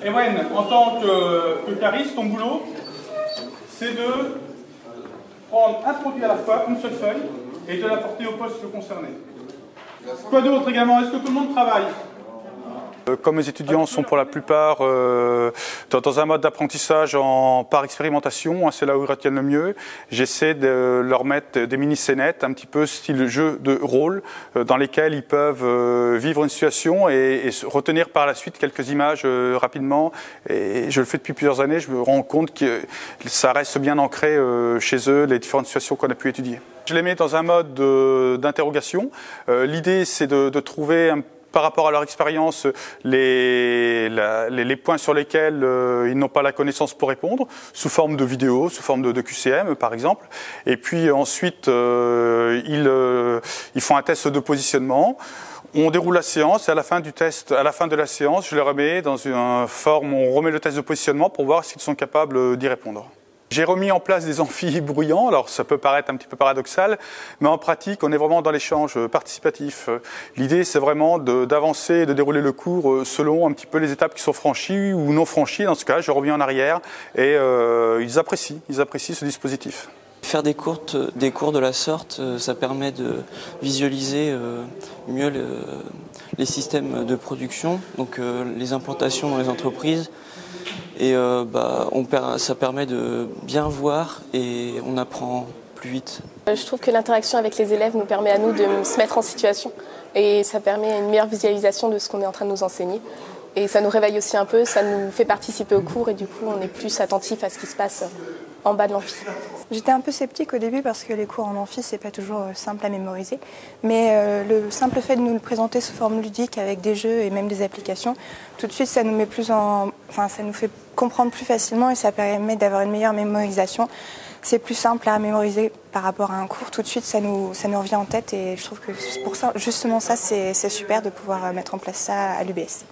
Ewen, en tant que cariste, ton boulot, c'est de prendre un produit à la fois, une seule feuille, et de la porter au poste concerné. Quoi d'autre également? Est-ce que tout le monde travaille? Comme mes étudiants sont pour la plupart dans un mode d'apprentissage par expérimentation, c'est là où ils retiennent le mieux, j'essaie de leur mettre des mini-scénettes, un petit peu style jeu de rôle, dans lesquels ils peuvent vivre une situation et retenir par la suite quelques images rapidement. Et je le fais depuis plusieurs années, je me rends compte que ça reste bien ancré chez eux, les différentes situations qu'on a pu étudier. Je les mets dans un mode d'interrogation. L'idée, c'est de trouver par rapport à leur expérience, les points sur lesquels ils n'ont pas la connaissance pour répondre, sous forme de vidéo, sous forme de QCM par exemple. Et puis ensuite, ils font un test de positionnement. On déroule la séance et à la fin du test, à la fin de la séance, je les remets dans une forme, on remet le test de positionnement pour voir s'ils sont capables d'y répondre. J'ai remis en place des amphis bruyants, alors ça peut paraître un petit peu paradoxal, mais en pratique, on est vraiment dans l'échange participatif. L'idée, c'est vraiment d'avancer et de dérouler le cours selon un petit peu les étapes qui sont franchies ou non franchies. Dans ce cas, je reviens en arrière et ils apprécient ce dispositif. Faire des cours de la sorte, ça permet de visualiser mieux les systèmes de production, donc les implantations dans les entreprises. Et ça permet de bien voir et on apprend plus vite. Je trouve que l'interaction avec les élèves nous permet à nous de se mettre en situation et ça permet une meilleure visualisation de ce qu'on est en train de nous enseigner. Et ça nous réveille aussi un peu, ça nous fait participer au cours et du coup on est plus attentif à ce qui se passe en bas de l'amphi. J'étais un peu sceptique au début parce que les cours en amphi c'est pas toujours simple à mémoriser, mais le simple fait de nous le présenter sous forme ludique avec des jeux et même des applications, tout de suite ça nous met ça nous fait comprendre plus facilement et ça permet d'avoir une meilleure mémorisation. C'est plus simple à mémoriser par rapport à un cours, tout de suite ça nous revient en tête et je trouve que pour ça, justement ça c'est super de pouvoir mettre en place ça à l'UBS.